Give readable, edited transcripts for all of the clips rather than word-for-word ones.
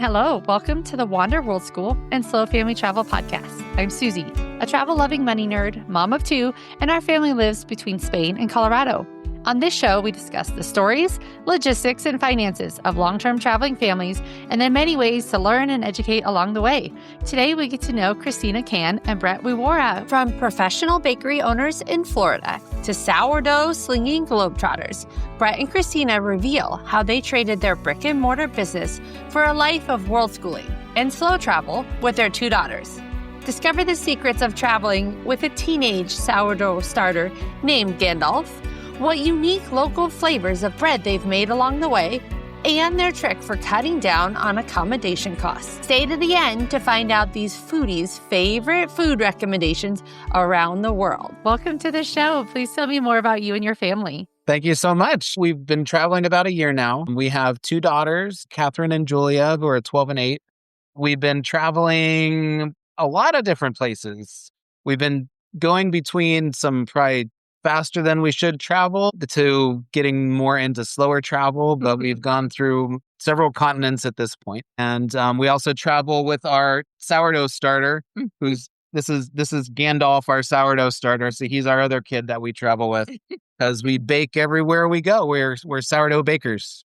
Hello, welcome to the Wander World School and Slow Family Travel Podcast. I'm Susie, a travel-loving money nerd, mom of two, and our family lives between Spain and Colorado. On this show, we discuss the stories, logistics, and finances of long-term traveling families, and then many ways to learn and educate along the way. Today, we get to know Christina Cann and Brett Wiewiora. From professional bakery owners in Florida to sourdough-slinging globetrotters, Brett and Christina reveal how they traded their brick-and-mortar business for a life of world schooling and slow travel with their two daughters. Discover the secrets of traveling with a teenage sourdough starter named Gandalf, what unique local flavors of bread they've made along the way, and their trick for cutting down on accommodation costs. Stay to the end to find out these foodies' favorite food recommendations around the world. Welcome to the show. Please tell me more about you and your family. Thank you so much. We've been traveling about a year now. We have two daughters, Catherine and Julia, who are 12 and 8. We've been traveling a lot of different places. We've been going between some probably faster than we should travel to getting more into slower travel, but we've gone through several continents at this point. And we also travel with our sourdough starter, this is Gandalf, our sourdough starter. So he's our other kid that we travel with because we bake everywhere we go. We're sourdough bakers.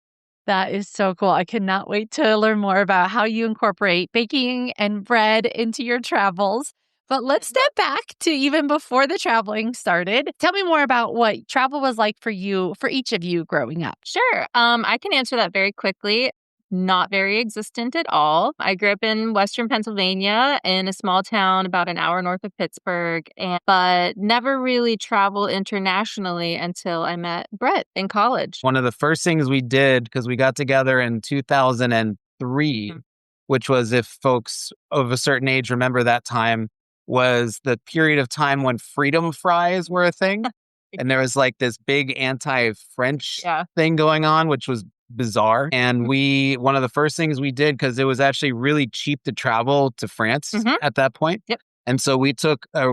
That is so cool. I cannot wait to learn more about how you incorporate baking and bread into your travels. But let's step back to even before the traveling started. Tell me more about what travel was like for you, for each of you growing up. Sure. I can answer that very quickly. Not very existent at all. I grew up in Western Pennsylvania in a small town about an hour north of Pittsburgh, but never really traveled internationally until I met Brett in college. One of the first things we did, because we got together in 2003, which was, if folks of a certain age remember that time, was the period of time when freedom fries were a thing. And there was like this big anti-French thing going on, which was bizarre. And one of the first things we did, because it was actually really cheap to travel to France at that point. Yep. And so we took a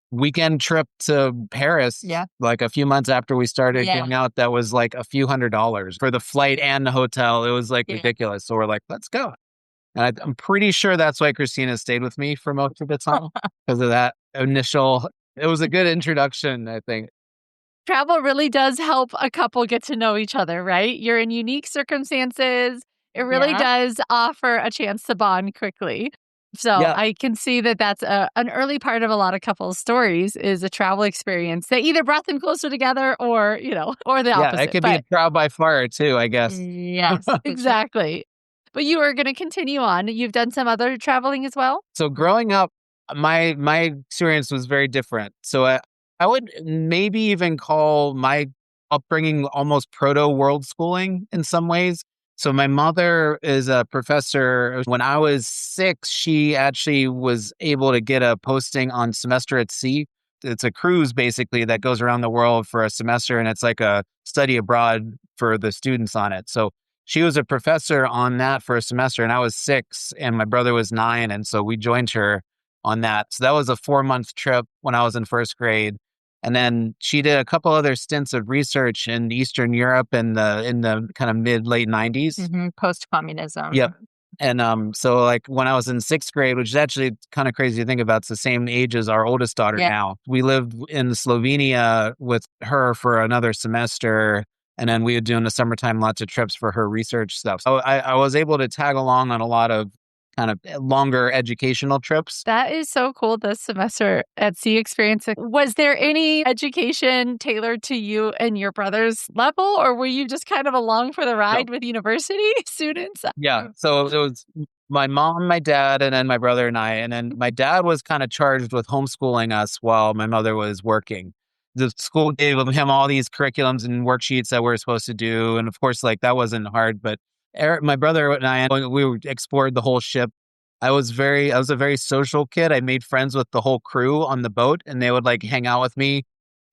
weekend trip to Paris, like a few months after we started going out. That was like a few $100s for the flight and the hotel. It was like ridiculous. So we're like, let's go. And I'm pretty sure that's why Christina stayed with me for most of the time because of that initial. It was a good introduction, I think. Travel really does help a couple get to know each other, right? You're in unique circumstances. It really does offer a chance to bond quickly. So I can see that that's an early part of a lot of couples' stories is a travel experience that either brought them closer together or, or the opposite. Yeah, it could be a trial by fire too, I guess. Yes, exactly. But you are going to continue on. You've done some other traveling as well? So growing up, my experience was very different. So I would maybe even call my upbringing almost proto-world schooling in some ways. So my mother is a professor. When I was 6, she actually was able to get a posting on Semester at Sea. It's a cruise basically that goes around the world for a semester, and it's like a study abroad for the students on it. So she was a professor on that for a semester, and I was 6 and my brother was 9. And so we joined her on that. So that was a 4-month trip when I was in first grade. And then she did a couple other stints of research in Eastern Europe in the kind of late 90s. Post-communism. Yep. And so like when I was in 6th grade, which is actually kind of crazy to think about, it's the same age as our oldest daughter now. We lived in Slovenia with her for another semester. And then we would do in the summertime lots of trips for her research stuff. So I was able to tag along on a lot of kind of longer educational trips. That is so cool, the Semester at Sea experience. Was there any education tailored to you and your brother's level, or were you just kind of along for the ride with university students? Yeah, so it was my mom, my dad, and then my brother and I. And then my dad was kind of charged with homeschooling us while my mother was working. The school gave him all these curriculums and worksheets that we were supposed to do. And of course, like that wasn't hard, but my brother and I, we explored the whole ship. I was a very social kid. I made friends with the whole crew on the boat, and they would like hang out with me.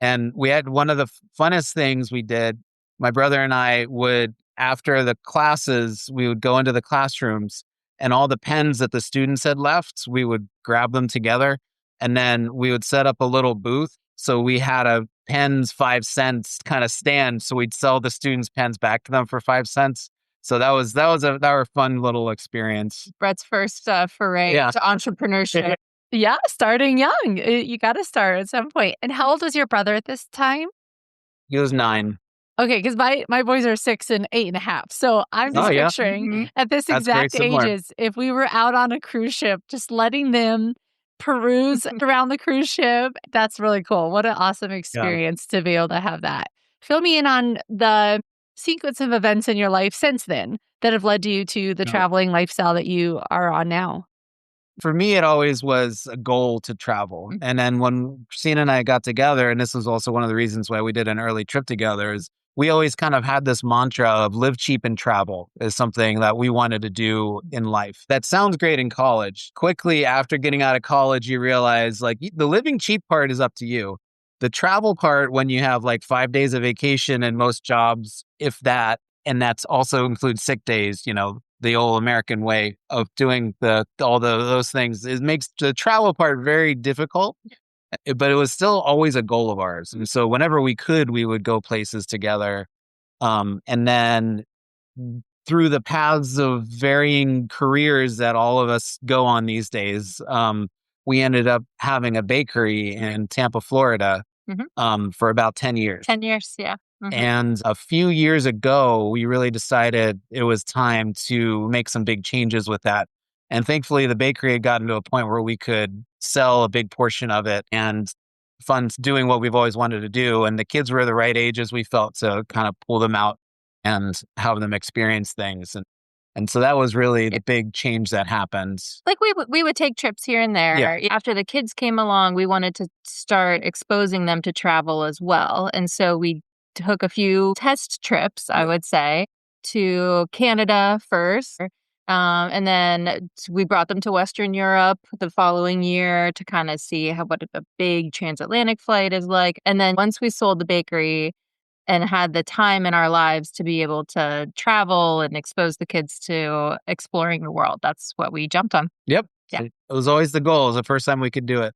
And we had one of the funnest things we did. My brother and I would, after the classes, we would go into the classrooms, and all the pens that the students had left, we would grab them together, and then we would set up a little booth. So we had a pens 5 cents kind of stand. So we'd sell the students' pens back to them for 5 cents. So that was a fun little experience. Brett's first foray to entrepreneurship. Yeah, starting young. You got to start at some point. And how old was your brother at this time? He was 9. Okay, because my boys are 6 and 8.5. So I'm just picturing at this exact ages, if we were out on a cruise ship, just letting them peruse around the cruise ship. That's really cool. What an awesome experience to be able to have that. Fill me in on the sequence of events in your life since then that have led you to the traveling lifestyle that you are on now. For me, it always was a goal to travel. And then when Christina and I got together, and this was also one of the reasons why we did an early trip together, is we always kind of had this mantra of live cheap and travel is something that we wanted to do in life. That sounds great in college. Quickly after getting out of college, you realize like the living cheap part is up to you. The travel part, when you have like 5 days of vacation in most jobs, if that, and that's also includes sick days, the old American way of doing those things, it makes the travel part very difficult. But it was still always a goal of ours. And so whenever we could, we would go places together. And then through the paths of varying careers that all of us go on these days, we ended up having a bakery in Tampa, Florida, for about 10 years. 10 years, yeah. And a few years ago, we really decided it was time to make some big changes with that. And thankfully, the bakery had gotten to a point where we could sell a big portion of it and fund doing what we've always wanted to do. And the kids were the right ages, we felt, to kind of pull them out and have them experience things. And so that was really the big change that happened. Like we would take trips here and there. Yeah. After the kids came along, we wanted to start exposing them to travel as well. And so we took a few test trips, I would say, to Canada first. And then we brought them to Western Europe the following year to kind of see what a big transatlantic flight is like. And then once we sold the bakery and had the time in our lives to be able to travel and expose the kids to exploring the world, that's what we jumped on. Yep. Yeah. It was always the goal. It was the first time we could do it.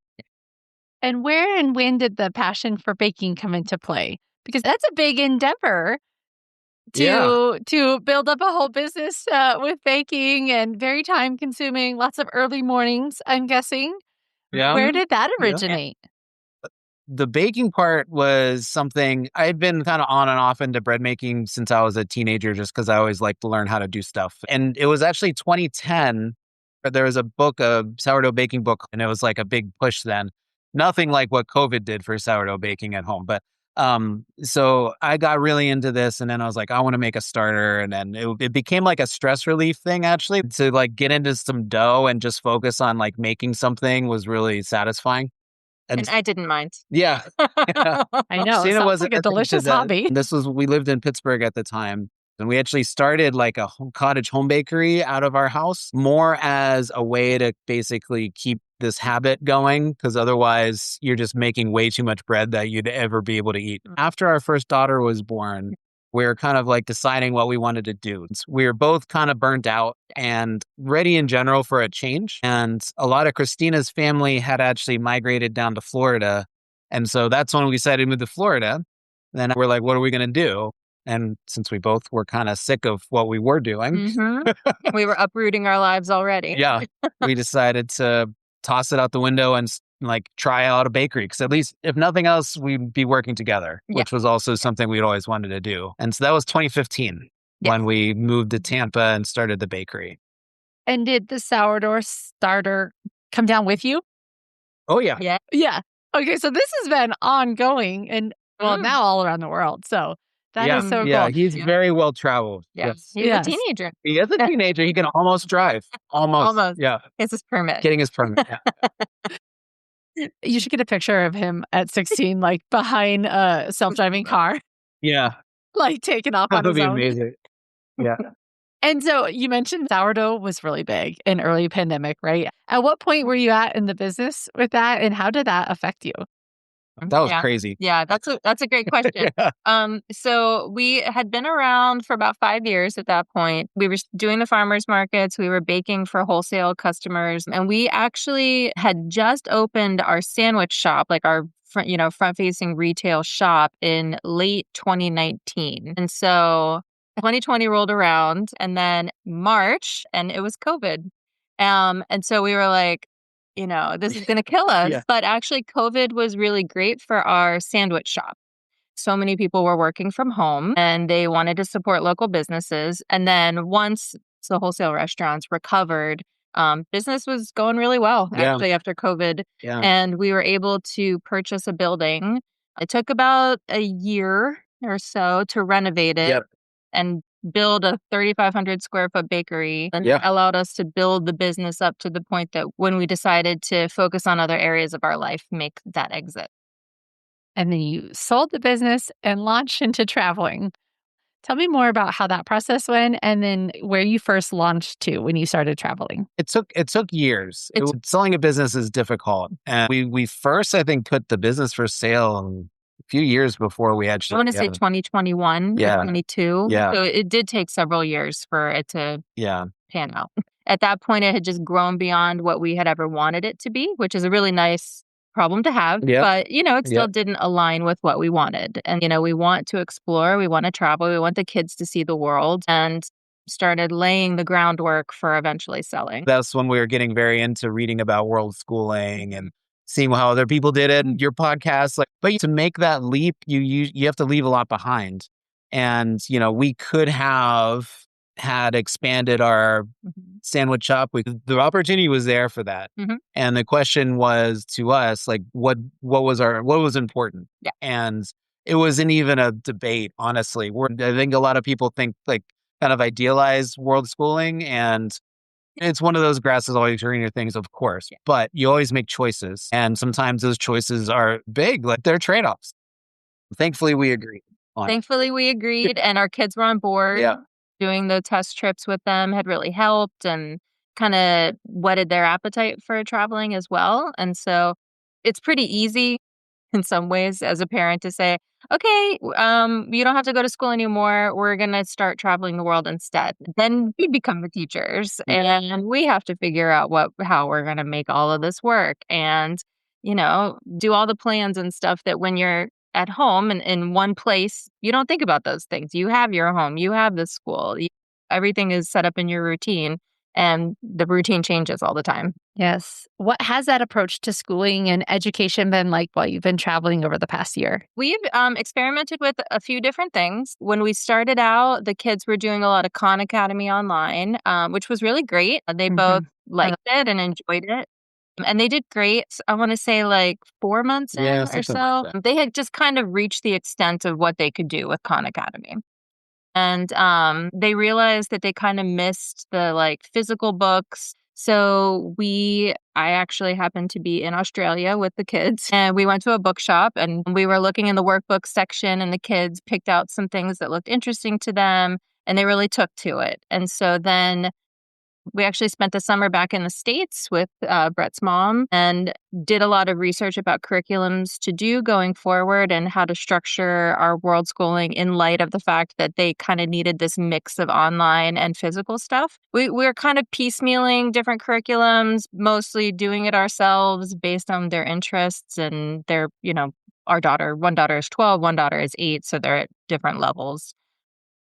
And where and when did the passion for baking come into play? Because that's a big endeavor to build up a whole business with baking, and very time consuming, lots of early mornings, I'm guessing. Yeah. Where did that originate? Yeah. The baking part was something I'd been kind of on and off into bread making since I was a teenager, just because I always liked to learn how to do stuff. And it was actually 2010. There was a book, a sourdough baking book, and it was like a big push then. Nothing like what COVID did for sourdough baking at home, but so I got really into this, and then I was like, I want to make a starter. And then it became like a stress relief thing, actually, to like get into some dough and just focus on like making something was really satisfying. And I didn't mind. Yeah. I know. It sounds like a delicious hobby. We lived in Pittsburgh at the time. And we actually started like a cottage home bakery out of our house, more as a way to basically keep this habit going, because otherwise you're just making way too much bread that you'd ever be able to eat. After our first daughter was born, we were kind of like deciding what we wanted to do. We were both kind of burnt out and ready in general for a change. And a lot of Christina's family had actually migrated down to Florida. And so that's when we decided to move to Florida. Then we're like, what are we going to do? And since we both were kind of sick of what we were doing, we were uprooting our lives already. Yeah, we decided to toss it out the window and like try out a bakery. Because at least, if nothing else, we'd be working together, which was also something we'd always wanted to do. And so that was 2015 when we moved to Tampa and started the bakery. And did the sourdough starter come down with you? Oh, yeah. Yeah. Okay, so this has been ongoing and now all around the world. So that is so cool. Yeah, he's very well traveled. Yeah. Yes. He's a teenager. He is a teenager. He can almost drive. Almost. Yeah. It's his permit. Getting his permit. Yeah. You should get a picture of him at 16, like behind a self-driving car. Yeah. Like taking off on his own. That would be amazing. Yeah. And so you mentioned sourdough was really big in early pandemic, right? At what point were you at in the business with that, and how did that affect you? That was crazy. Yeah, that's a great question. So we had been around for about 5 years at that point. We were doing the farmers markets. We were baking for wholesale customers. And we actually had just opened our sandwich shop, like our front-facing retail shop in late 2019. And so 2020 rolled around, and then March, and it was COVID. And so we were like, this is going to kill us. Yeah. But actually, COVID was really great for our sandwich shop. So many people were working from home and they wanted to support local businesses. And then once the wholesale restaurants recovered, business was going really well, actually, after COVID. Yeah. And we were able to purchase a building. It took about a year or so to renovate it and build a 3,500 square foot bakery, and allowed us to build the business up to the point that when we decided to focus on other areas of our life, make that exit. And then you sold the business and launched into traveling. Tell me more about how that process went, and then where you first launched to when you started traveling. It took years. Selling a business is difficult. And we first, I think, put the business for sale a few years before we actually... I want to say 2021 or 22. Yeah. So it did take several years for it to pan out. At that point, it had just grown beyond what we had ever wanted it to be, which is a really nice problem to have. But, it still didn't align with what we wanted. And, we want to explore, we want to travel, we want the kids to see the world, and started laying the groundwork for eventually selling. That's when we were getting very into reading about world schooling and seeing how other people did it and your podcast. But to make that leap, you have to leave a lot behind. And, we could have had expanded our sandwich shop. The opportunity was there for that. And the question was to us, what was important? Yeah. And it wasn't even a debate, honestly. I think a lot of people think kind of idealize world schooling, and it's one of those grass is always greener things, of course, but you always make choices. And sometimes those choices are big, they're trade-offs. Thankfully, we agreed. And our kids were on board. Yeah. Doing the test trips with them had really helped and kind of whetted their appetite for traveling as well. And so it's pretty easy in some ways as a parent to say, okay, you don't have to go to school anymore. We're going to start traveling the world instead. Then we become the teachers and we have to figure out how we're going to make all of this work and, do all the plans and stuff that when you're at home and in one place, you don't think about those things. You have your home, you have the school, everything is set up in your routine, and the routine changes all the time. Yes. What has that approach to schooling and education been like while you've been traveling over the past year? We've experimented with a few different things. When we started out, the kids were doing a lot of Khan Academy online, which was really great. They both liked it and enjoyed it. And they did great. I want to say 4 months in or so. They had just kind of reached the extent of what they could do with Khan Academy. And they realized that they kind of missed the physical books. So I actually happened to be in Australia with the kids, and we went to a bookshop and we were looking in the workbook section, and the kids picked out some things that looked interesting to them and they really took to it. And so then we actually spent the summer back in the States with Brett's mom and did a lot of research about curriculums to do going forward and how to structure our world schooling in light of the fact that they kind of needed this mix of online and physical stuff. We're kind of piecemealing different curriculums, mostly doing it ourselves based on their interests and their, one daughter is 12, one daughter is 8, so they're at different levels.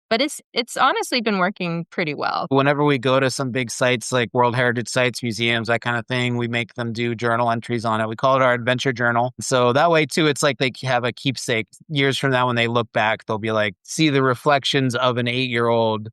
But it's honestly been working pretty well. Whenever we go to some big sites like World Heritage sites, museums, that kind of thing, we make them do journal entries on it. We call it our adventure journal. So that way, too, it's like they have a keepsake. Years from now, when they look back, they'll be like, see the reflections of an 8-year-old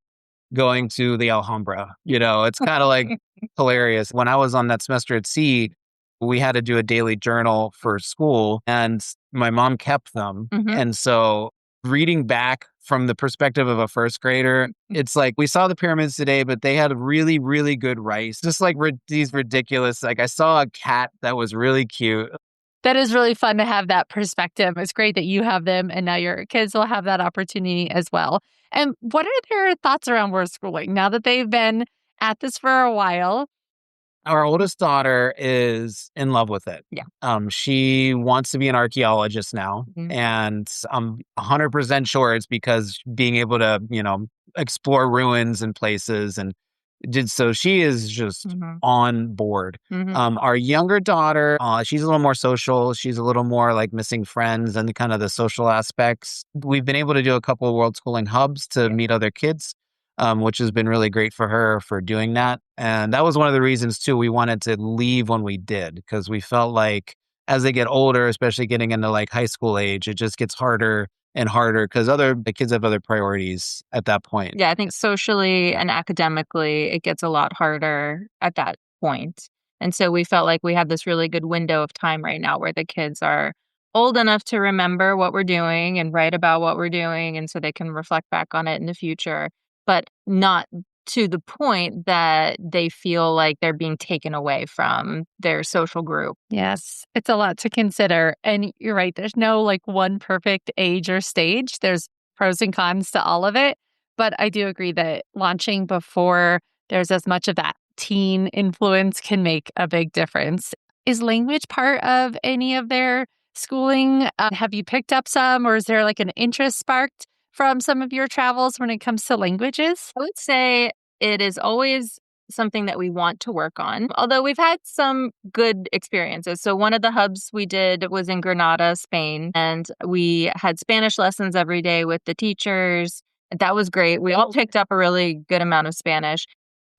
going to the Alhambra. It's kind of hilarious. When I was on that semester at sea, we had to do a daily journal for school, and my mom kept them. And so reading back from the perspective of a first grader, it's we saw the pyramids today, but they had really, really good rice. Just these ridiculous, I saw a cat that was really cute. That is really fun to have that perspective. It's great that you have them and now your kids will have that opportunity as well. And what are their thoughts around world schooling now that they've been at this for a while? Our oldest daughter is in love with it. Yeah. She wants to be an archaeologist now. And I'm 100% sure it's because being able to, explore ruins and places and So she is just on board. Mhm. Our younger daughter, she's a little more social. She's a little more like missing friends and kind of the social aspects. We've been able to do a couple of world schooling hubs to meet other kids, which has been really great for her for doing that. And that was one of the reasons too we wanted to leave when we did, because we felt like as they get older, especially getting into like high school age, it just gets harder and harder because the kids have other priorities at that point. Yeah, I think socially and academically, it gets a lot harder at that point. And so we felt like we have this really good window of time right now where the kids are old enough to remember what we're doing and write about what we're doing. And so they can reflect back on it in the future, but not to the point that they feel like they're being taken away from their social group. Yes, it's a lot to consider. And you're right, there's no like one perfect age or stage. There's pros and cons to all of it. But I do agree that launching before there's as much of that teen influence can make a big difference. Is language part of any of their schooling? Have you picked up some, or is there like an interest sparked from some of your travels when it comes to languages? I would say it is always something that we want to work on, although we've had some good experiences. So one of the hubs we did was in Granada, Spain, and we had Spanish lessons every day with the teachers. That was great. We all picked up a really good amount of Spanish.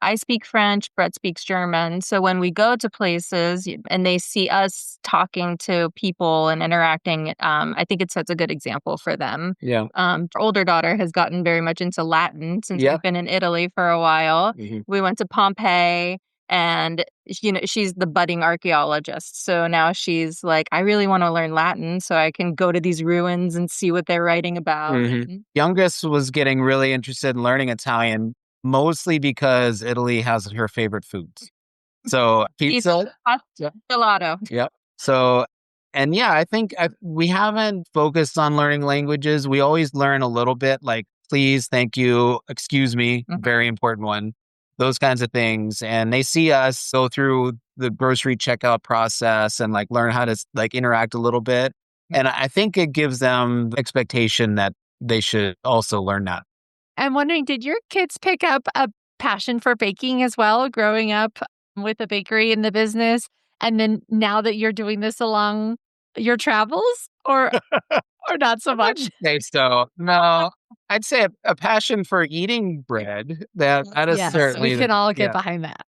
I speak French, Brett speaks German. So when we go to places and they see us talking to people and interacting, I think it sets a good example for them. Yeah. Our older daughter has gotten very much into Latin since Yeah. we've been in Italy for a while. Mhm. We went to Pompeii and she's the budding archaeologist. So now she's like, I really want to learn Latin so I can go to these ruins and see what they're writing about. Mhm. Youngest was getting really interested in learning Italian, mostly because Italy has her favorite foods. So pizza, Pasta, gelato. yep. So, and yeah, I think we haven't focused on learning languages. We always learn a little bit, like please, thank you, excuse me, very important one, those kinds of things. And they see us go through the grocery checkout process and like learn how to like interact a little bit. And I think it gives them expectation that they should also learn that. I'm wondering, did your kids pick up a passion for baking as well, growing up with a bakery in the business? And then now that you're doing this along your travels, or not so much? Say so. No, I'd say a passion for eating bread. That is Yes, certainly we can all get yeah. behind that.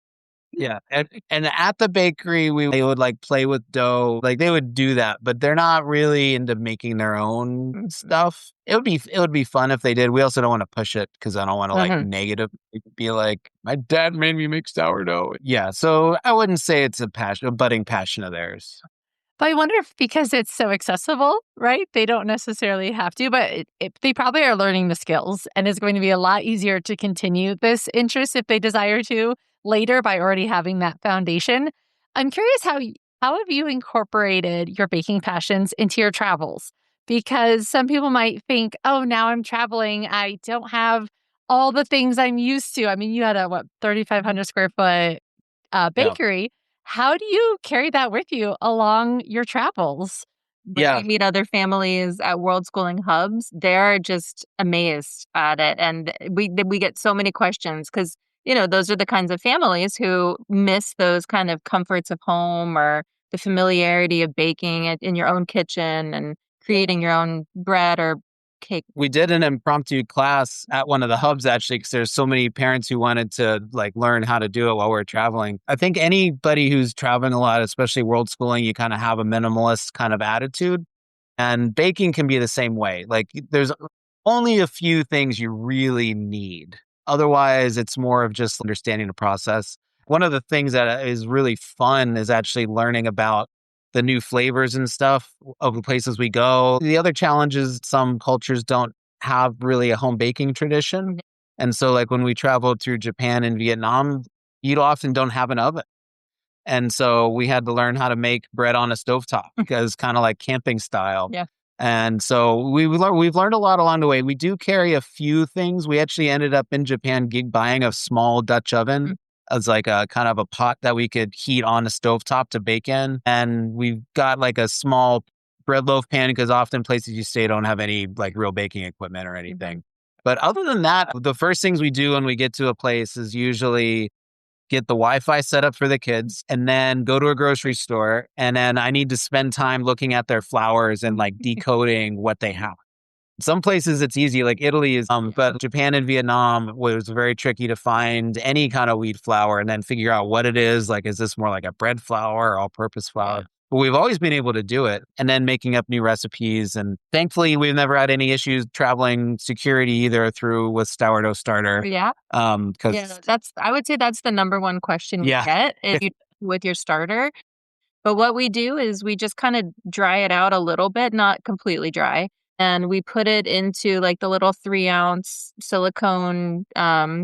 Yeah, and at the bakery, they would like play with dough, like they would do that, but they're not really into making their own stuff. It would be fun if they did. We also don't want to push it because I don't want to like negative be like my dad made me make sourdough. Yeah, so I wouldn't say it's a budding passion of theirs. But I wonder if because it's so accessible, right? They don't necessarily have to, but they probably are learning the skills, and it's going to be a lot easier to continue this interest if they desire to later by already having that foundation. I'm curious how have you incorporated your baking passions into your travels? Because some people might think, oh, now I'm traveling, I don't have all the things I'm used to. I mean, you had a 3,500 square foot bakery. How do you carry that with you along your travels? When we meet other families at World Schooling hubs, they're just amazed at it. And we get so many questions because, those are the kinds of families who miss those kind of comforts of home or the familiarity of baking in your own kitchen and creating your own bread or cake. We did an impromptu class at one of the hubs actually, because there's so many parents who wanted to like learn how to do it while we're traveling. I think anybody who's traveling a lot, especially world schooling, you kind of have a minimalist kind of attitude, and baking can be the same way. Like there's only a few things you really need. Otherwise, it's more of just understanding the process. One of the things that is really fun is actually learning about the new flavors and stuff of the places we go. The other challenge is some cultures don't have really a home baking tradition. And so like when we traveled through Japan and Vietnam, you often don't have an oven. And so we had to learn how to make bread on a stovetop because kind of like camping style. Yeah. And so we've learned a lot along the way. We do carry a few things. We actually ended up in Japan buying a small Dutch oven as like a kind of a pot that we could heat on a stovetop to bake in. And we've got like a small bread loaf pan because often places you stay don't have any like real baking equipment or anything. But other than that, the first things we do when we get to a place is usually get the Wi-Fi set up for the kids and then go to a grocery store. And then I need to spend time looking at their flowers and like decoding what they have. Some places it's easy, like Italy is, but Japan and Vietnam was very tricky to find any kind of wheat flour and then figure out what it is. Like, is this more like a bread flour or all-purpose flour? Yeah. But we've always been able to do it and then making up new recipes. And thankfully, we've never had any issues traveling security either with sourdough starter. Yeah. I would say that's the number one question you get with your starter. But what we do is we just kind of dry it out a little bit, not completely dry. And we put it into like the little 3-ounce silicone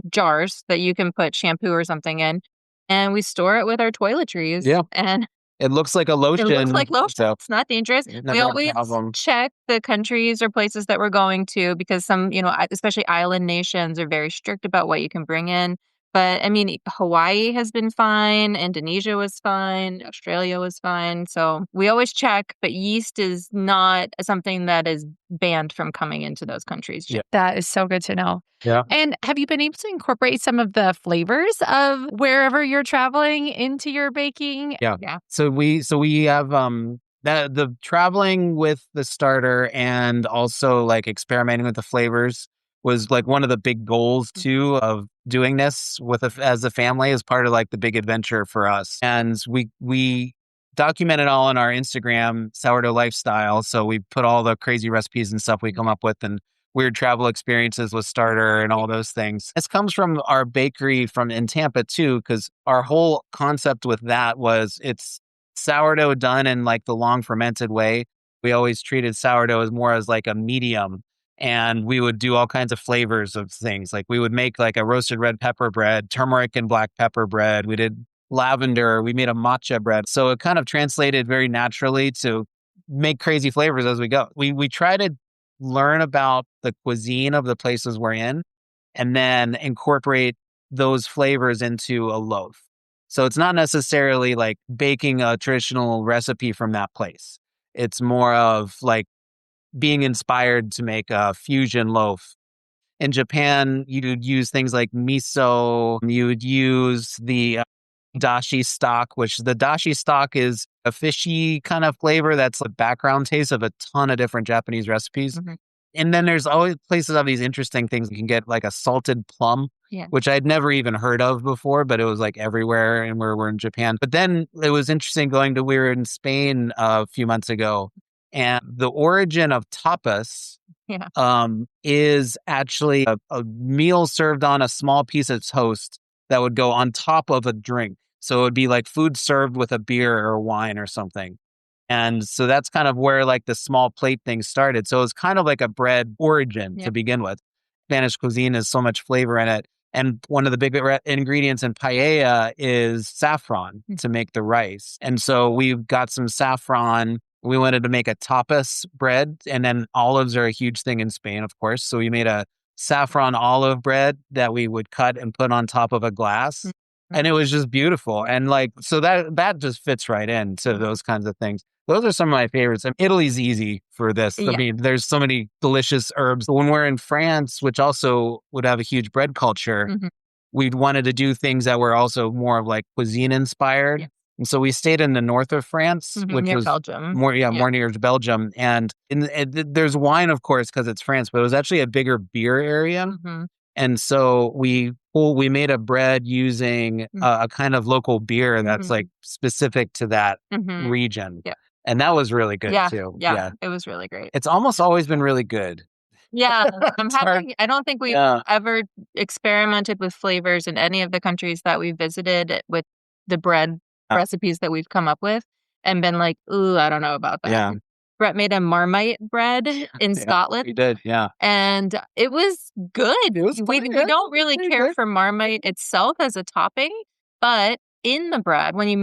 jars that you can put shampoo or something in. And we store it with our toiletries. Yeah. And it looks like a lotion. It looks like lotion. So it's not dangerous. We always check the countries or places that we're going to because some, especially island nations are very strict about what you can bring in. But I mean, Hawaii has been fine. Indonesia was fine. Australia was fine. So we always check, but yeast is not something that is banned from coming into those countries. Yeah. That is so good to know. Yeah. And have you been able to incorporate some of the flavors of wherever you're traveling into your baking? Yeah. So we have the traveling with the starter and also like experimenting with the flavors was like one of the big goals too of doing this as a family as part of like the big adventure for us. And we document it all on our Instagram, Sourdough Lifestyle. So we put all the crazy recipes and stuff we come up with and weird travel experiences with starter and all those things. This comes from our bakery in Tampa too, because our whole concept with that was it's sourdough done in like the long fermented way. We always treated sourdough as more as like a medium. And we would do all kinds of flavors of things. Like we would make like a roasted red pepper bread, turmeric and black pepper bread. We did lavender. We made a matcha bread. So it kind of translated very naturally to make crazy flavors as we go. We try to learn about the cuisine of the places we're in and then incorporate those flavors into a loaf. So it's not necessarily like baking a traditional recipe from that place. It's more of like being inspired to make a fusion loaf. In Japan, you'd use things like miso. You would use the dashi stock, which the dashi stock is a fishy kind of flavor that's a background taste of a ton of different Japanese recipes. Mm-hmm. And then there's always places of these interesting things. You can get like a salted plum, which I'd never even heard of before, but it was like everywhere and we're in Japan. But then it was interesting we were in Spain a few months ago. And the origin of tapas is actually a meal served on a small piece of toast that would go on top of a drink. So it would be like food served with a beer or wine or something. And so that's kind of where like the small plate thing started. So it's kind of like a bread origin to begin with. Spanish cuisine has so much flavor in it. And one of the big ingredients in paella is saffron to make the rice. And so we've got some saffron. We wanted to make a tapas bread, and then olives are a huge thing in Spain, of course. So we made a saffron olive bread that we would cut and put on top of a glass. And it was just beautiful. And like, so that just fits right into those kinds of things. Those are some of my favorites. And Italy's easy for this. I mean, there's so many delicious herbs. When we're in France, which also would have a huge bread culture, we wanted to do things that were also more of like cuisine inspired. Yeah. And so we stayed in the north of France, which near was Belgium. more near Belgium. And there's wine, of course, because it's France, but it was actually a bigger beer area. And so we made a bread using a kind of local beer that's like specific to that region. Yeah. And that was really good too. Yeah, it was really great. It's almost always been really good. Yeah, I don't think we've ever experimented with flavors in any of the countries that we visited with the bread recipes that we've come up with and been like, ooh, I don't know about that. Yeah. Brett made a Marmite bread in Scotland. We did, yeah. And it was good. We don't really care for Marmite itself as a topping, but in the bread, when he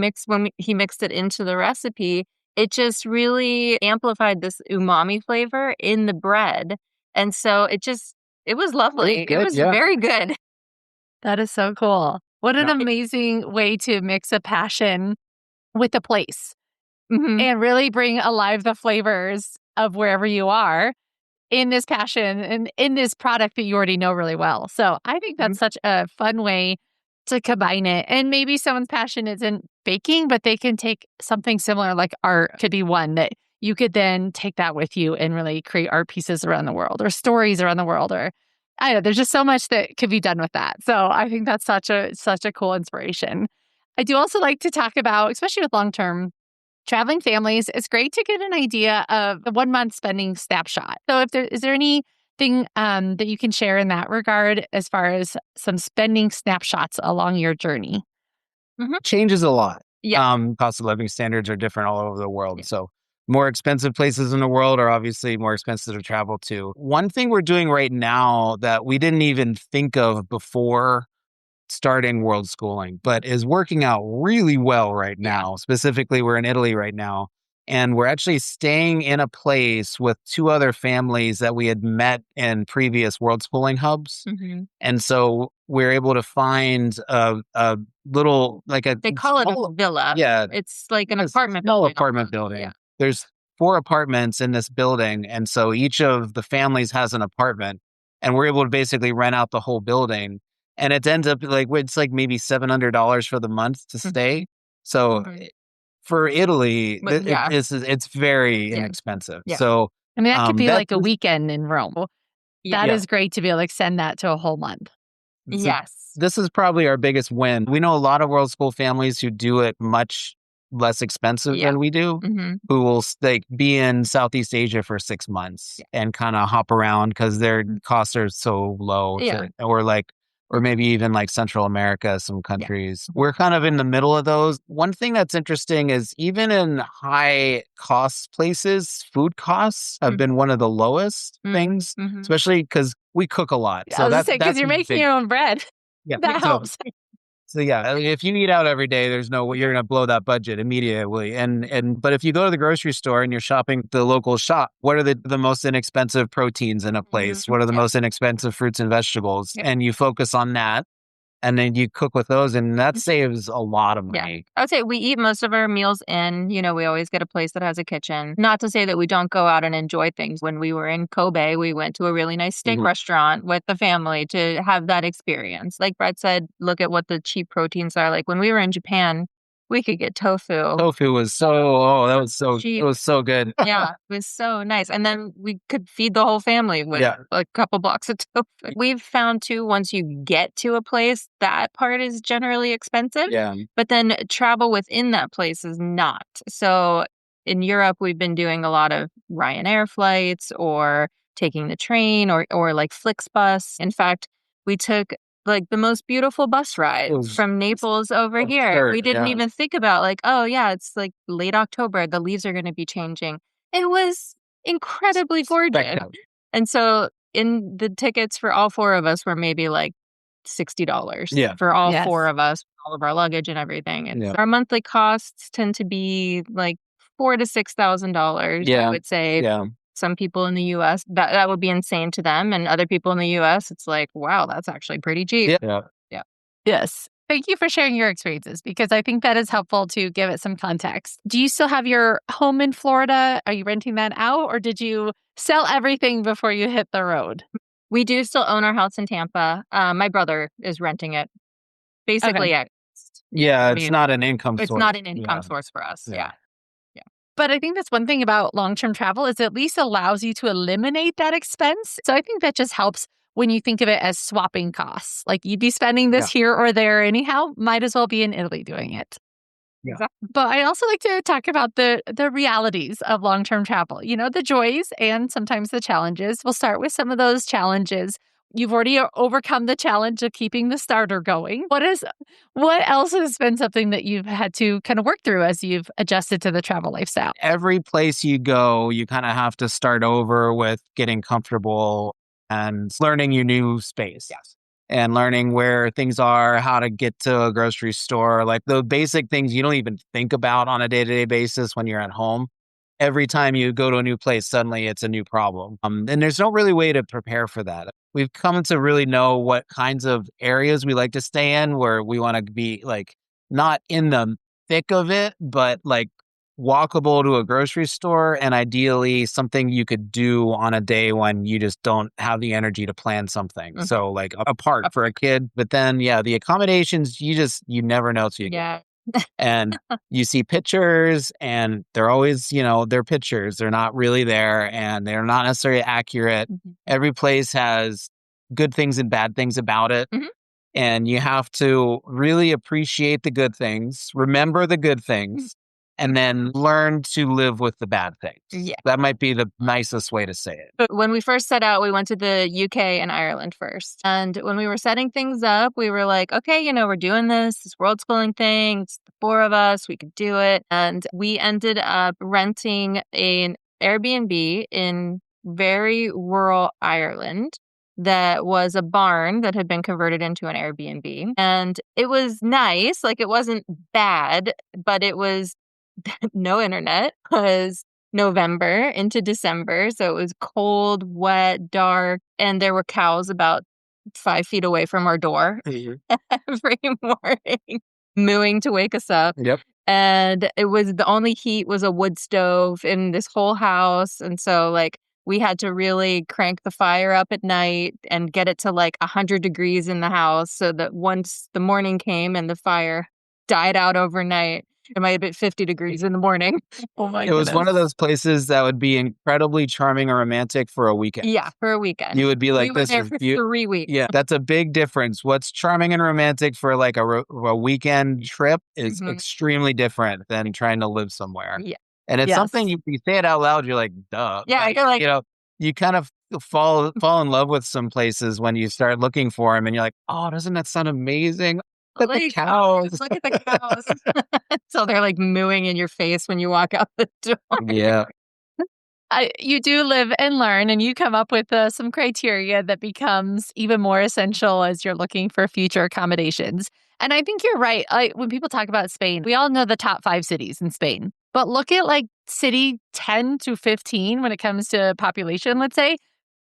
mixed it into the recipe, it just really amplified this umami flavor in the bread. And so it was lovely. It was very good. That is so cool. What an amazing way to mix a passion with a place and really bring alive the flavors of wherever you are in this passion and in this product that you already know really well. So I think that's such a fun way to combine it. And maybe someone's passion isn't baking, but they can take something similar, like art could be one that you could then take that with you and really create art pieces around the world or stories around the world. Or I don't know, there's just so much that could be done with that. So I think that's such a cool inspiration. I do also like to talk about, especially with long-term traveling families, it's great to get an idea of the 1 month spending snapshot. So is there anything that you can share in that regard as far as some spending snapshots along your journey? Changes a lot. Yeah. Cost of living standards are different all over the world. Yeah. So more expensive places in the world are obviously more expensive to travel to. One thing we're doing right now that we didn't even think of before starting world schooling, but is working out really well right now. Specifically, we're in Italy right now, and we're actually staying in a place with 2 other families that we had met in previous world schooling hubs. And so we're able to find a little, like they call it a villa. Yeah. It's like an apartment building. building. Apartment building. Yeah. There's 4 apartments in this building. And so each of the families has an apartment, and we're able to basically rent out the whole building. And it ends up it's like maybe $700 for the month to stay. So for Italy, it's very inexpensive. Yeah. So I mean, that could be like a weekend in Rome. That is great to be able to extend that to a whole month. Yes. This is probably our biggest win. We know a lot of world school families who do it much less expensive than we do, who will be in Southeast Asia for 6 months and kind of hop around because their costs are so low. Or maybe even like Central America, some countries. We're kind of in the middle of those. One thing that's interesting is even in high cost places, food costs have been one of the lowest things, especially because we cook a lot. So that's because you're making your own bread. Yeah, that helps. So if you eat out every day, there's no way you're going to blow that budget immediately. But if you go to the grocery store and you're shopping the local shop, what are the most inexpensive proteins in a place? What are the most inexpensive fruits and vegetables? And you focus on that. And then you cook with those, and that saves a lot of money. I would say we eat most of our meals in. We always get a place that has a kitchen. Not to say that we don't go out and enjoy things. When we were in Kobe, we went to a really nice steak restaurant with the family to have that experience. Like Brett said, look at what the cheap proteins are. Like when we were in Japan, we could get tofu. Tofu was that was so cheap. It was so good. Yeah, it was so nice. And then we could feed the whole family with a couple blocks of tofu. We've found too, once you get to a place, that part is generally expensive. Yeah. But then travel within that place is not. So in Europe, we've been doing a lot of Ryanair flights or taking the train or like Flixbus. In fact, we took like the most beautiful bus ride from Naples over here. We didn't even think about it's like late October. The leaves are going to be changing. It was incredibly gorgeous. And so in the tickets for all 4 of us were maybe like $60 for all 4 of us, all of our luggage and everything. And our monthly costs tend to be like $4,000 to $6,000. I would say. Yeah. Some people in the U.S., that would be insane to them. And other people in the U.S., it's like, wow, that's actually pretty cheap. Yeah. Yes. Thank you for sharing your experiences because I think that is helpful to give it some context. Do you still have your home in Florida? Are you renting that out or did you sell everything before you hit the road? We do still own our house in Tampa. My brother is renting it. Basically, it's not an income source. It's not an income source for us. Yeah. But I think that's one thing about long-term travel is it at least allows you to eliminate that expense. So I think that just helps when you think of it as swapping costs. Like you'd be spending this here or there anyhow, might as well be in Italy doing it. Yeah. But I also like to talk about the realities of long-term travel, the joys and sometimes the challenges. We'll start with some of those challenges. You've already overcome the challenge of keeping the starter going. What else has been something that you've had to kind of work through as you've adjusted to the travel lifestyle? Every place you go, you kind of have to start over with getting comfortable and learning your new space. Yes. And learning where things are, how to get to a grocery store, like the basic things you don't even think about on a day-to-day basis when you're at home. Every time you go to a new place, suddenly it's a new problem. And there's no really way to prepare for that. We've come to really know what kinds of areas we like to stay in, where we want to be like not in the thick of it, but like walkable to a grocery store, and ideally something you could do on a day when you just don't have the energy to plan something. So like a park for a kid. But then, the accommodations, you never know till you get and you see pictures and they're always, they're pictures. They're not really there and they're not necessarily accurate. Every place has good things and bad things about it. And you have to really appreciate the good things, remember the good things, and then learn to live with the bad things. Yeah. That might be the nicest way to say it. But when we first set out, we went to the UK and Ireland first. And when we were setting things up, we were like, okay, we're doing this world schooling thing. It's the four of us. We could do it. And we ended up renting an Airbnb in very rural Ireland that was a barn that had been converted into an Airbnb. And it was nice. Like, it wasn't bad, but it was no internet. It was November into December. So it was cold, wet, dark, and there were cows about 5 feet away from our door every morning, mooing to wake us up. Yep. And it was the only heat was a wood stove in this whole house. And so like we had to really crank the fire up at night and get it to like 100 degrees in the house so that once the morning came and the fire died out overnight, it might have been 50 degrees in the morning. Oh my It was one of those places that would be incredibly charming and romantic for a weekend. Yeah, for a weekend. You would be like, we were there for 3 weeks. Yeah, that's a big difference. What's charming and romantic for like a weekend trip is extremely different than trying to live somewhere. Yeah. And it's something you say it out loud, you're like, duh. Yeah, you're like, you kind of fall in love with some places when you start looking for them and you're like, oh, doesn't that sound amazing? Look at the cows. Look at the cows. So they're like mooing in your face when you walk out the door. Yeah. You do live and learn, and you come up with some criteria that becomes even more essential as you're looking for future accommodations. And I think you're right. When people talk about Spain, we all know the top 5 cities in Spain. But look at like city 10 to 15 when it comes to population, let's say.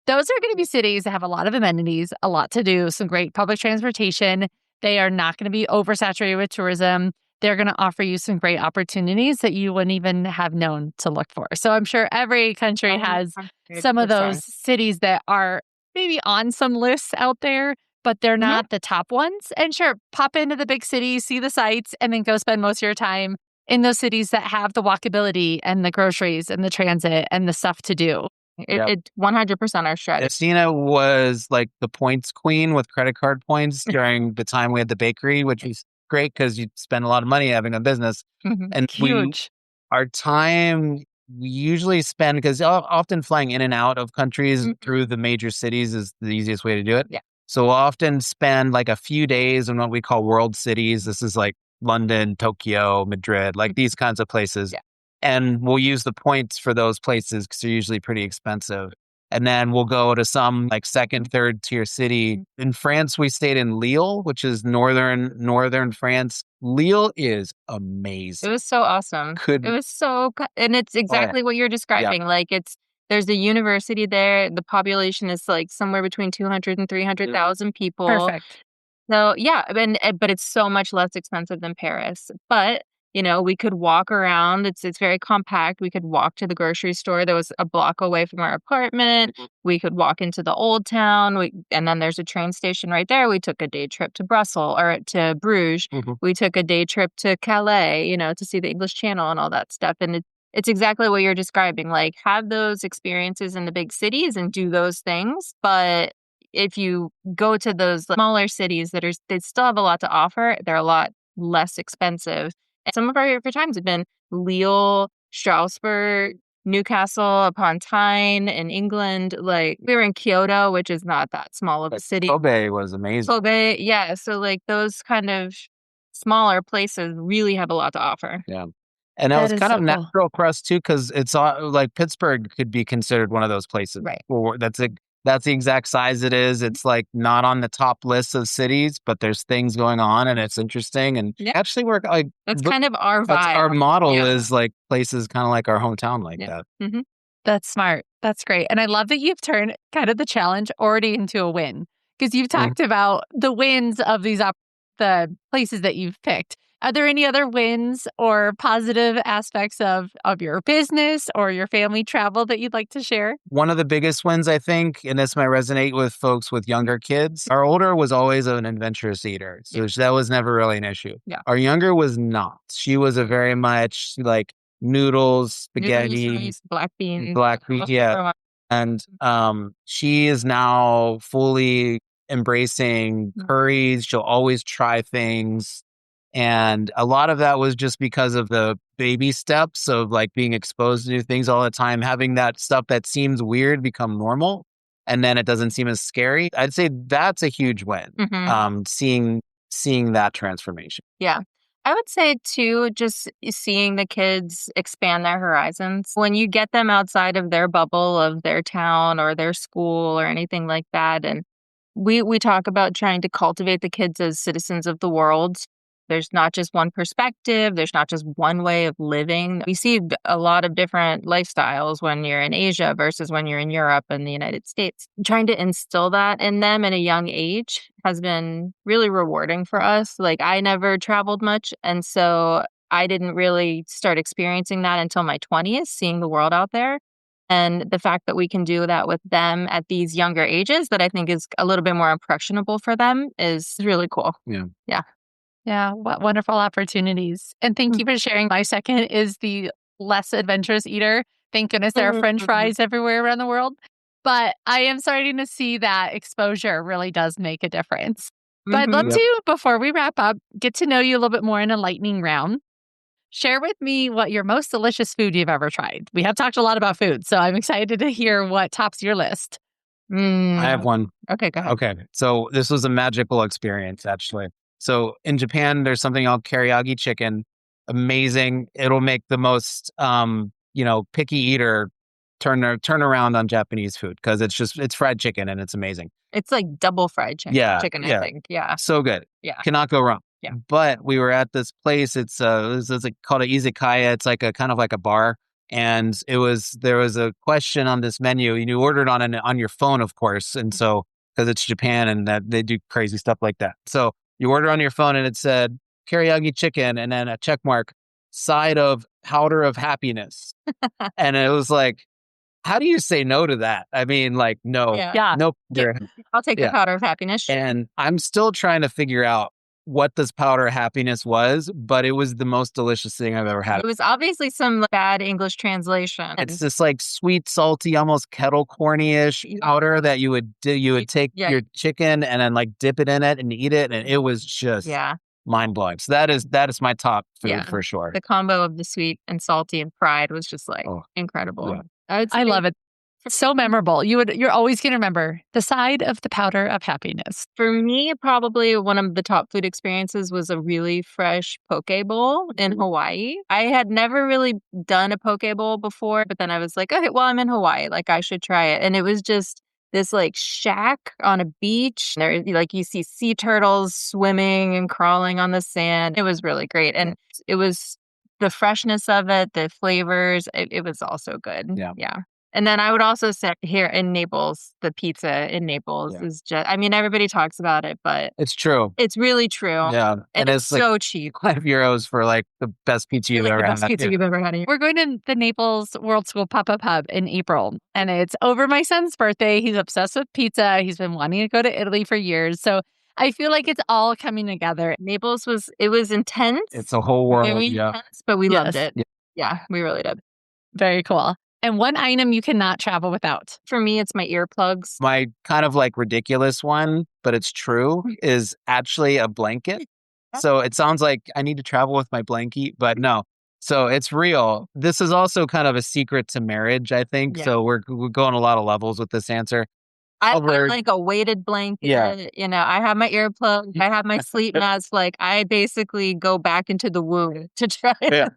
Those are going to be cities that have a lot of amenities, a lot to do, some great public transportation. They are not going to be oversaturated with tourism. They're going to offer you some great opportunities that you wouldn't even have known to look for. So I'm sure every country has some of those cities that are maybe on some lists out there, but they're not the top ones. And sure, pop into the big cities, see the sights, and then go spend most of your time in those cities that have the walkability and the groceries and the transit and the stuff to do. It's 100% our strategy. Christina was like the points queen with credit card points during the time we had the bakery, which was great because you spend a lot of money having a business. And huge. Our time we usually spend, because often flying in and out of countries through the major cities is the easiest way to do it. Yeah. So we'll often spend like a few days in what we call world cities. This is like London, Tokyo, Madrid, like these kinds of places. Yeah. And we'll use the points for those places because they're usually pretty expensive. And then we'll go to some like second, third tier city. In France, we stayed in Lille, which is northern France. Lille is amazing. It was so awesome. And it's exactly what you're describing. Like there's a university there. The population is like somewhere between 200 and 300,000 people. Perfect. So yeah, but it's so much less expensive than Paris. But we could walk around. It's very compact. We could walk to the grocery store that was a block away from our apartment. We could walk into the old town. And then there's a train station right there. We took a day trip to Brussels or to Bruges. We took a day trip to Calais, to see the English Channel and all that stuff. And it's exactly what you're describing. Like, have those experiences in the big cities and do those things. But if you go to those smaller cities they still have a lot to offer, they're a lot less expensive. Some of our favorite times have been Lille, Strasbourg, Newcastle upon Tyne in England. Like, we were in Kyoto, which is not that small of a city. Kobe was amazing. Kobe, yeah. So like those kind of smaller places really have a lot to offer. Yeah. And that was kind of natural for us too, because it's like Pittsburgh could be considered one of those places. Right. That's the exact size it is. It's like not on the top list of cities, but there's things going on and it's interesting. And actually we're like, that's kind of our vibe. Our model is like places kind of like our hometown like that. That's smart. That's great. And I love that you've turned kind of the challenge already into a win, because you've talked about the wins of the places that you've picked. Are there any other wins or positive aspects of your business or your family travel that you'd like to share? One of the biggest wins, I think, and this might resonate with folks with younger kids. Our older was always an adventurous eater. So that was never really an issue. Yeah. Our younger was not. She was a very much like noodles, spaghetti, rice, black beans. yeah. And she is now fully embracing curries. She'll always try things. And a lot of that was just because of the baby steps of like being exposed to new things all the time, having that stuff that seems weird become normal. And then it doesn't seem as scary. I'd say that's a huge win. Seeing that transformation. Yeah. I would say too, just seeing the kids expand their horizons. When you get them outside of their bubble of their town or their school or anything like that. And we talk about trying to cultivate the kids as citizens of the world. There's not just one perspective. There's not just one way of living. We see a lot of different lifestyles when you're in Asia versus when you're in Europe and the United States. Trying to instill that in them at a young age has been really rewarding for us. Like, I never traveled much. And so I didn't really start experiencing that until my 20s, seeing the world out there. And the fact that we can do that with them at these younger ages that I think is a little bit more impressionable for them is really cool. Yeah. Yeah. Yeah, what wonderful opportunities. And thank you for sharing. My second is the less adventurous eater. Thank goodness there are French fries everywhere around the world. But I am starting to see that exposure really does make a difference. But I'd love to, before we wrap up, get to know you a little bit more in a lightning round. Share with me what your most delicious food you've ever tried. We have talked a lot about food, so I'm excited to hear what tops your list. I have one. Okay, go ahead. Okay. So this was a magical experience, actually. So in Japan, there's something called karaage chicken. Amazing. It'll make the most, picky eater turn around on Japanese food because it's fried chicken and it's amazing. It's like double fried chicken, I think. Yeah. So good. Yeah. Cannot go wrong. Yeah. But we were at this place. It's called an izakaya. It's like a kind of like a bar. And there was a question on this menu. You ordered on your phone, of course. And so, because it's Japan and that they do crazy stuff like that. So you order on your phone and it said karaage chicken and then a check mark, side of powder of happiness. And it was like, how do you say no to that? I mean, like, no. Yeah. Nope. I'll take the powder of happiness. And I'm still trying to figure out what this powder of happiness was, but it was the most delicious thing I've ever had. It was obviously some bad English translation. It's this like sweet, salty, almost kettle corny-ish powder that you would take your chicken and then like dip it in it and eat it, and it was just mind-blowing. So that is my top food for sure. The combo of the sweet and salty and fried was just like incredible. Yeah. I love it. So memorable. You're always going to remember the side of the powder of happiness. For me, probably one of the top food experiences was a really fresh poke bowl in Hawaii. I had never really done a poke bowl before, but then I was like, okay, well, I'm in Hawaii. Like, I should try it. And it was just this like shack on a beach. There, like, you see sea turtles swimming and crawling on the sand. It was really great. And it was the freshness of it, the flavors. It was also good. Yeah. And then I would also say here in Naples, the pizza in Naples is just, I mean, everybody talks about it, but it's true. It's really true. Yeah. And it's so cheap. €5 for like the best pizza you've ever had. The best pizza you've ever had. We're going to the Naples World School pop-up hub in April, and it's over my son's birthday. He's obsessed with pizza. He's been wanting to go to Italy for years. So I feel like it's all coming together. Naples was intense. It's a whole world. Very intense, but we loved it. Yeah, we really did. Very cool. And one item you cannot travel without. For me, it's my earplugs. My kind of like ridiculous one, but it's true, is actually a blanket. So it sounds like I need to travel with my blanket, but no. So it's real. This is also kind of a secret to marriage, I think. Yeah. So we're going a lot of levels with this answer. I like a weighted blanket. Yeah. You know, I have my earplugs. I have my sleep mask. Like, I basically go back into the womb to try it.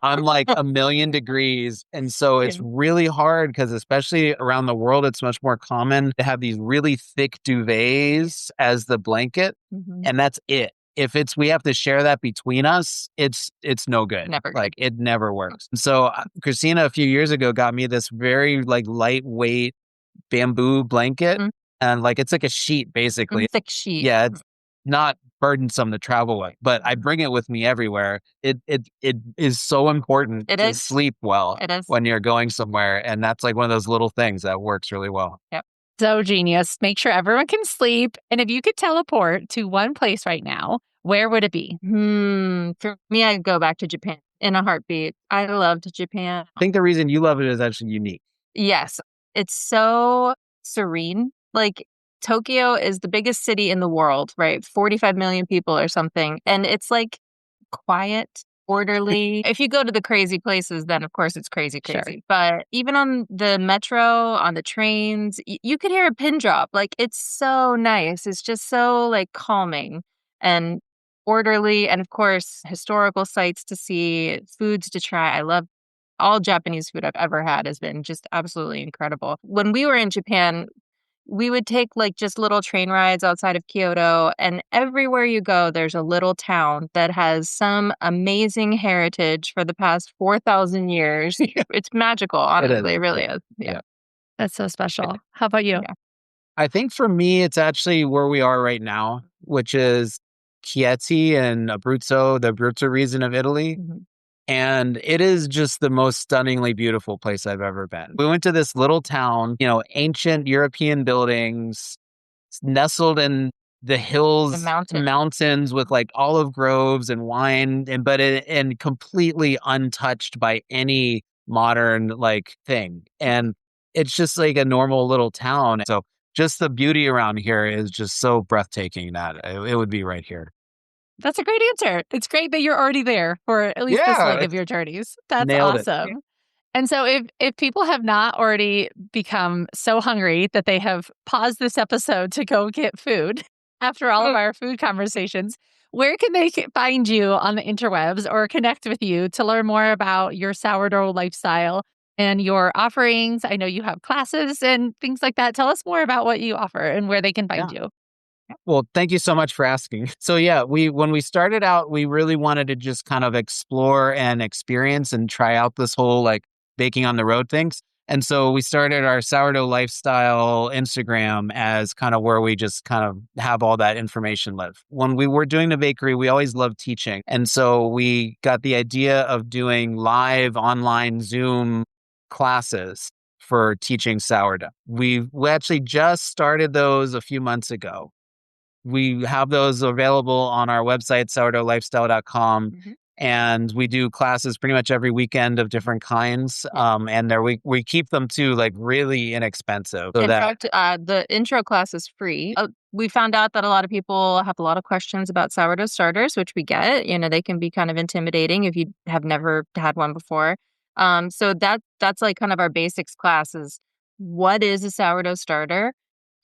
I'm like 1,000,000 degrees. And so it's really hard because especially around the world, it's much more common to have these really thick duvets as the blanket. Mm-hmm. And that's it. If we have to share that between us, it's no good. Never. Like, it never works. So Christina a few years ago got me this very like lightweight bamboo blanket, and like it's like a sheet basically. Thick sheet. Yeah, not burdensome to travel with, but I bring it with me everywhere. It is so important to sleep well when you're going somewhere. And that's like one of those little things that works really well. Yep. So genius. Make sure everyone can sleep. And if you could teleport to one place right now, where would it be? For me, I'd go back to Japan in a heartbeat. I loved Japan. I think the reason you love it is actually unique. Yes. It's so serene. Like Tokyo is the biggest city in the world, right? 45 million people or something. And it's like quiet, orderly. If you go to the crazy places, then of course it's crazy. Sure. But even on the metro, on the trains, you could hear a pin drop. Like it's so nice. It's just so like calming and orderly. And of course, historical sites to see, foods to try. I love all Japanese food I've ever had has been just absolutely incredible. When we were in Japan, we would take like just little train rides outside of Kyoto, and everywhere you go, there's a little town that has some amazing heritage for the past 4,000 years. It's magical, honestly. It really is. Yeah. That's so special. How about you? Yeah. I think for me, it's actually where we are right now, which is Chieti and Abruzzo, the Abruzzo region of Italy. Mm-hmm. And it is just the most stunningly beautiful place I've ever been. We went to this little town, ancient European buildings, nestled in the hills, mountains with like olive groves and wine, and completely untouched by any modern like thing. And it's just like a normal little town. So just the beauty around here is just so breathtaking that it would be right here. That's a great answer. It's great that you're already there for at least this leg of your journeys. That's awesome. And so if people have not already become so hungry that they have paused this episode to go get food after all of our food conversations, where can they find you on the interwebs or connect with you to learn more about your sourdough lifestyle and your offerings? I know you have classes and things like that. Tell us more about what you offer and where they can find you. Well, thank you so much for asking. So when we started out, we really wanted to just kind of explore and experience and try out this whole like baking on the road things. And so we started our sourdough lifestyle Instagram as kind of where we just kind of have all that information live. When we were doing the bakery, we always loved teaching. And so we got the idea of doing live online Zoom classes for teaching sourdough. We actually just started those a few months ago. We have those available on our website, sourdoughLifestyle.com. Mm-hmm. And we do classes pretty much every weekend of different kinds. And we keep them too, like really inexpensive. In fact, the intro class is free. We found out that a lot of people have a lot of questions about sourdough starters, which we get. They can be kind of intimidating if you have never had one before. So that's like kind of our basics class is what is a sourdough starter?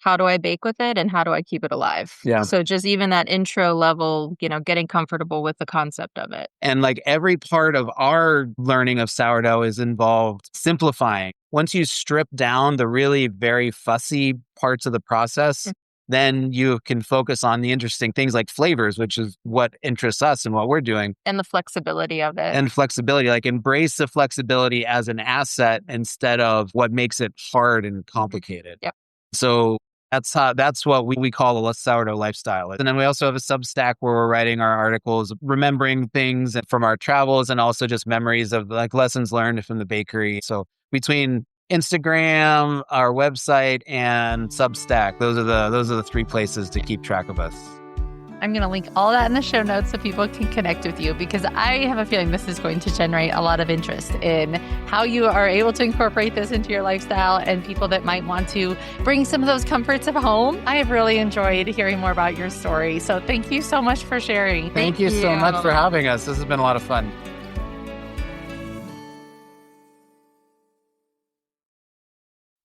How do I bake with it and how do I keep it alive? Yeah. So just even that intro level, getting comfortable with the concept of it. And like every part of our learning of sourdough is involved simplifying. Once you strip down the really very fussy parts of the process, then you can focus on the interesting things like flavors, which is what interests us and what we're doing. And the flexibility of it. And flexibility, like embrace the flexibility as an asset instead of what makes it hard and complicated. Yep. So that's what we call a sourdough lifestyle. And then we also have a Substack where we're writing our articles, remembering things from our travels and also just memories of like lessons learned from the bakery. So between Instagram, our website, and Substack, those are the three places to keep track of us. I'm going to link all that in the show notes so people can connect with you because I have a feeling this is going to generate a lot of interest in how you are able to incorporate this into your lifestyle and people that might want to bring some of those comforts of home. I have really enjoyed hearing more about your story. So thank you so much for sharing. Thank you so much for having us. This has been a lot of fun.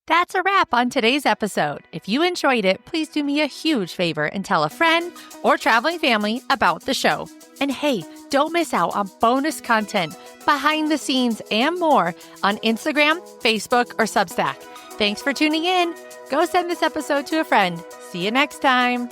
That's a wrap on today's episode. If you enjoyed it, please do me a huge favor and tell a friend or traveling family about the show. And hey, don't miss out on bonus content, behind the scenes, and more on Instagram, Facebook, or Substack. Thanks for tuning in. Go send this episode to a friend. See you next time.